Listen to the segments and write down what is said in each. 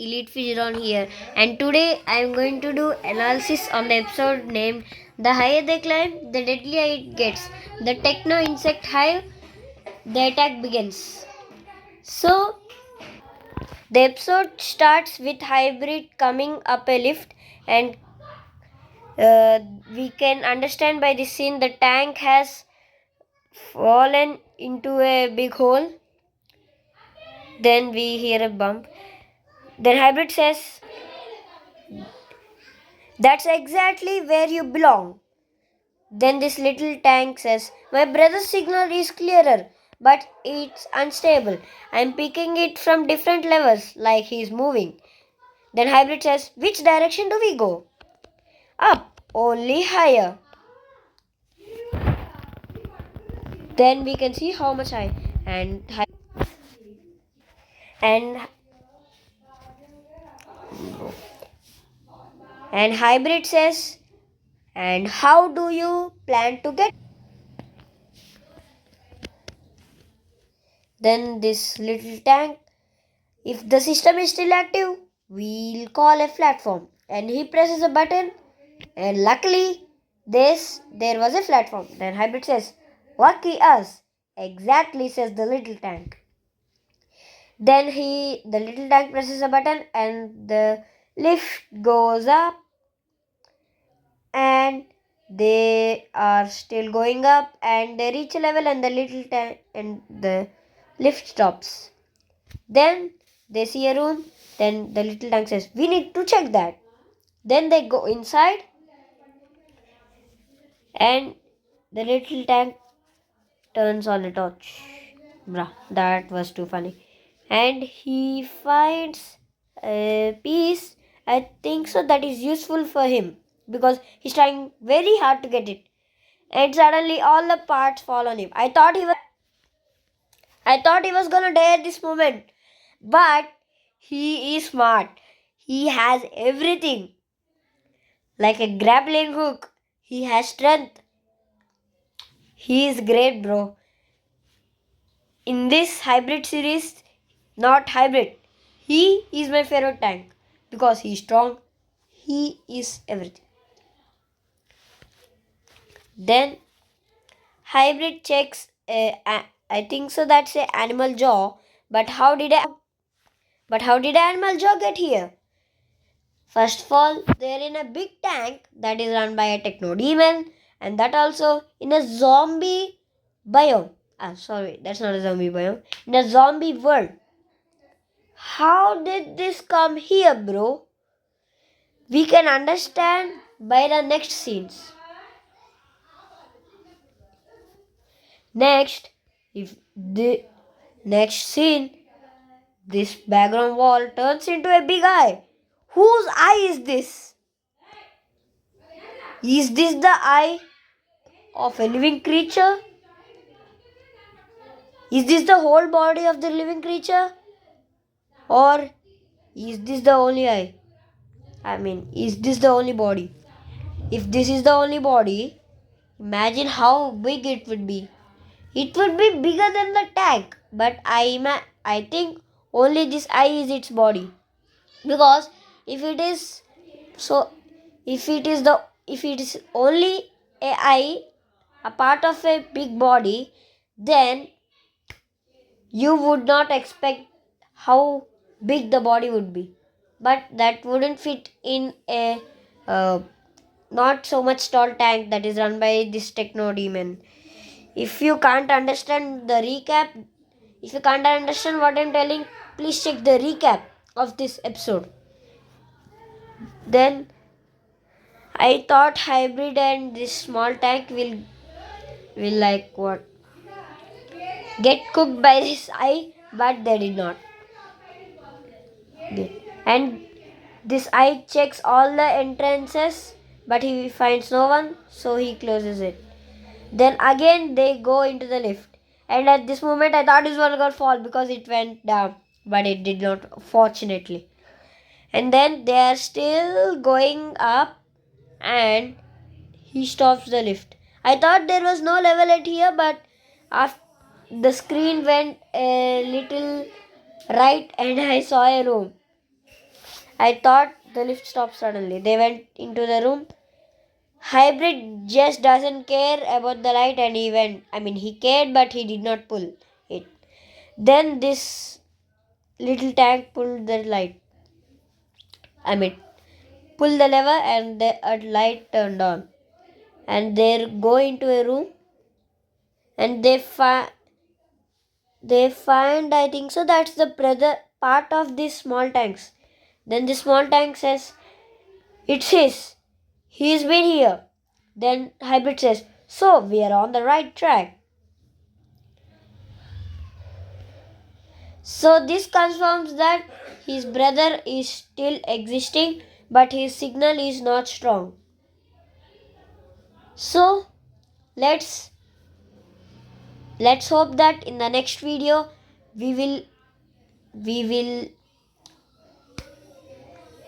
Elite Fish here, and today I am going to do analysis on the episode named "The Higher They Climb, the Deadlier It Gets." The Techno Insect Hive. The attack begins. So the episode starts with Hybrid coming up a lift, and we can understand by this scene the tank has fallen into a big hole. Then we hear a bump. Then Hybrid says, "That's exactly where you belong." Then this little tank says, "My brother's signal is clearer, but it's unstable. I'm picking it from different levels, like he's moving." Then Hybrid says, "Which direction do we go?" "Up, only higher." Then we can see how much high. And and Hybrid says, "And how do you plan to get?" Then this little tank, "If the system is still active, we'll call a platform." And he presses a button, and luckily there was a platform. Then Hybrid says, "Lucky us." "Exactly," says the little tank. Then the little tank presses a button, and the lift goes up, and they are still going up, and they reach a level, and the little tank and the lift stops. Then they see a room. Then the little tank says, "We need to check that." Then they go inside, and the little tank turns on a torch. Bruh, that was too funny. And he finds a piece, I think so, that is useful for him because he's trying very hard to get it. And suddenly all the parts fall on him. I thought he was gonna die at this moment. But he is smart. He has everything. Like a grappling hook. He has strength. He is great, bro. In this hybrid series, not hybrid, he is my favorite tank because he is strong. He is everything. Then hybrid checks. I think so. That's a animal jaw. But how did animal jaw get here? First of all, they're in a big tank that is run by a techno demon, and that also in a zombie biome. Sorry, that's not a zombie biome. In a zombie world. How did this come here, bro? We can understand by the next scenes. Next, if the next scene, this background wall turns into a big eye. Whose eye is this? Is this the eye of a living creature? Is this the whole body of the living creature? Or is this the only eye? Is this the only body? If this is the only body, imagine how big it would be. It would be bigger than the tank, but I think only this eye is its body. Because if it is so, if it is only a eye, a part of a big body, then you would not expect how big the body would be. But that wouldn't fit in a not so much tall tank that is run by this techno demon. If you can't understand what I'm telling, please check the recap of this episode. Then I thought hybrid and this small tank will like what get cooked by this eye, but they did not. And this eye checks all the entrances, but he finds no one, so he closes it. Then again they go into the lift. And at this moment I thought it was gonna fall because it went down. But it did not, fortunately. And then they are still going up, and he stops the lift. I thought there was no level at here, but after the screen went a little right and I saw a room. I thought the lift stopped suddenly. They went into the room. Hybrid just doesn't care about the light and he went. He cared but he did not pull it. Then this little tank pulled the light. I mean, pulled the lever and a light turned on. And they go into a room and they find I think so that's the brother part of these small tanks. Then the small tank says, it's his. He's been here. Then Hybrid says, so we are on the right track. So this confirms that his brother is still existing, but his signal is not strong. So let's hope that in the next video we will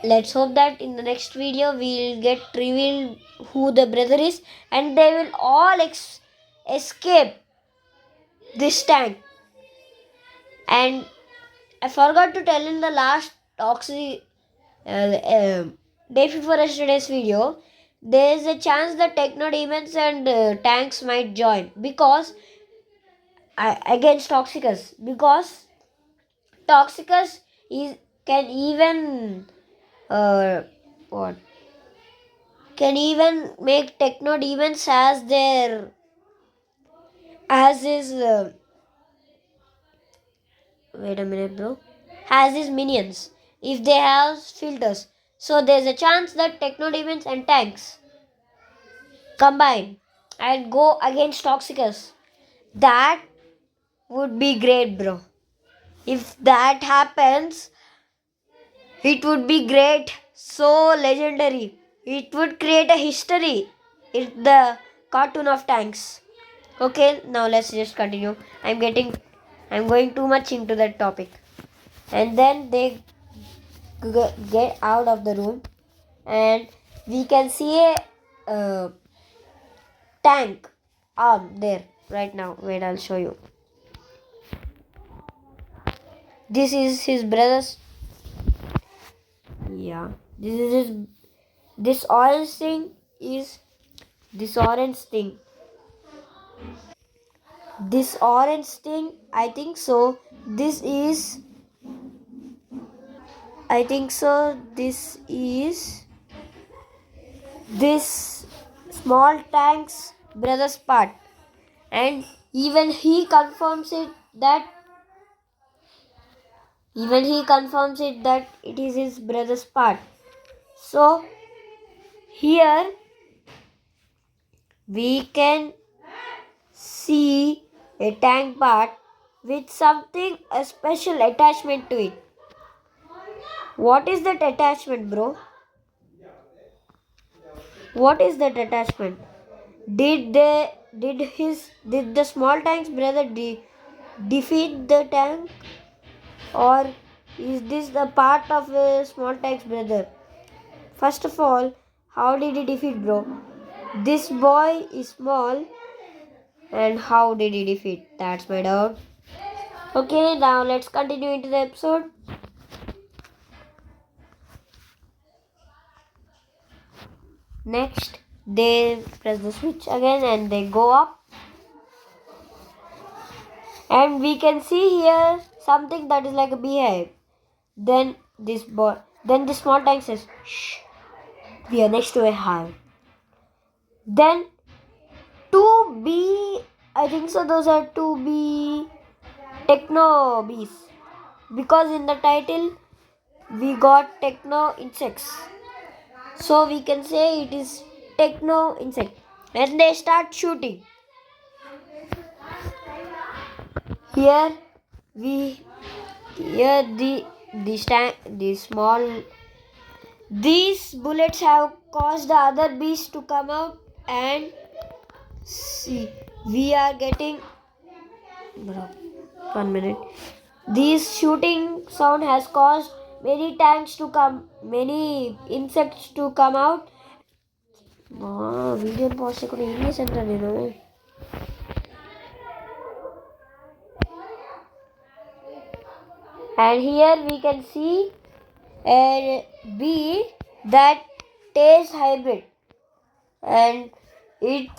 let's hope that in the next video we'll get revealed who the brother is and they will all escape this tank. And I forgot to tell in the last day before yesterday's video, there is a chance that techno demons and tanks might join because against Toxicus, because Toxicus is can even what can even make techno demons as their as his wait a minute, bro, has his minions if they have filters. So there's a chance that techno demons and tanks combine and go against Toxicus. That would be great, bro. If that happens, it would be great, so legendary. It would create a history in the cartoon of tanks. Okay, now let's just continue. I'm going too much into that topic. And then they get out of the room and we can see a tank arm there right now. Wait, I'll show you. This is his brother's. Yeah, this is his. This orange thing is this orange thing. This orange thing, I think so. This is. I think so. This is this small tank's brother's part, and even he confirms it that it is his brother's part. So here we can see a tank part with something a special attachment to it. What is that attachment, bro? What is that attachment? Did the small tank's brother defeat the tank, or is this the part of a small tank's brother? First of all, how did he defeat, bro? This boy is small, and how did he defeat? That's my doubt. Okay, now let's continue into the episode. Next, they press the switch again and they go up. And we can see here something that is like a beehive. Then this small tank says, shh, we are next to a hive. Then 2B, I think so those are 2B techno bees. Because in the title, we got techno insects. So we can say it is techno insect. And they start shooting. Here these bullets have caused the other bees to come out, and see, we are getting, bro, 1 minute. This shooting sound has caused many insects to come out. Video pause కూడా ఏం చేశాను నేను. And here we can see and B, that taste hybrid. And it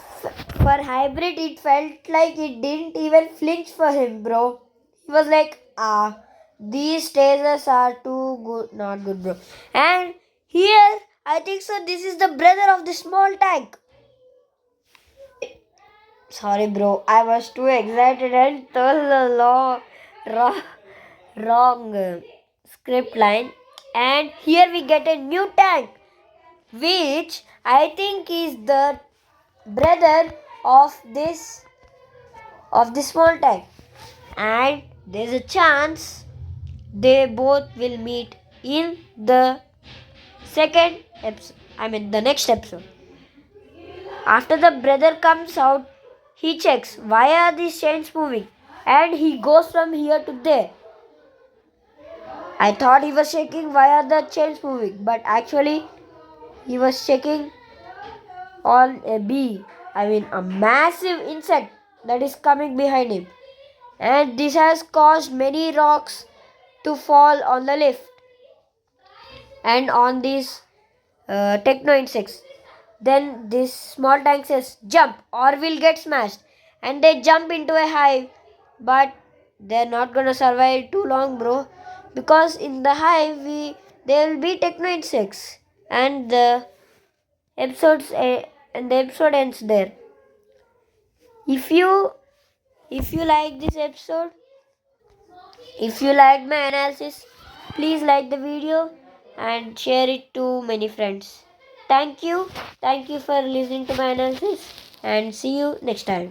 for hybrid, it felt like it didn't even flinch for him, bro. He was like, these tastes are too good, not good, bro. And here, I think so. This is the brother of the small tank. Sorry, bro. I was too excited and told the wrong, wrong script line. And here we get a new tank, which I think is the brother of this small tank. And there's a chance they both will meet in the second episode. I mean, the next episode. After the brother comes out, he checks why are these chains moving, and he goes from here to there. I thought he was checking why are the chains moving, but actually he was checking on a bee. I mean, a massive insect that is coming behind him, and this has caused many rocks to fall on the lift and on these techno insects. Then this small tank says, jump or we'll get smashed. And they jump into a hive, but they're not gonna survive too long, bro. Because in the hive, there will be techno insects. And the episode ends there. If you like this episode, if you like my analysis, please like the video and share it to many friends. Thank you. Thank you for listening to my analysis and see you next time.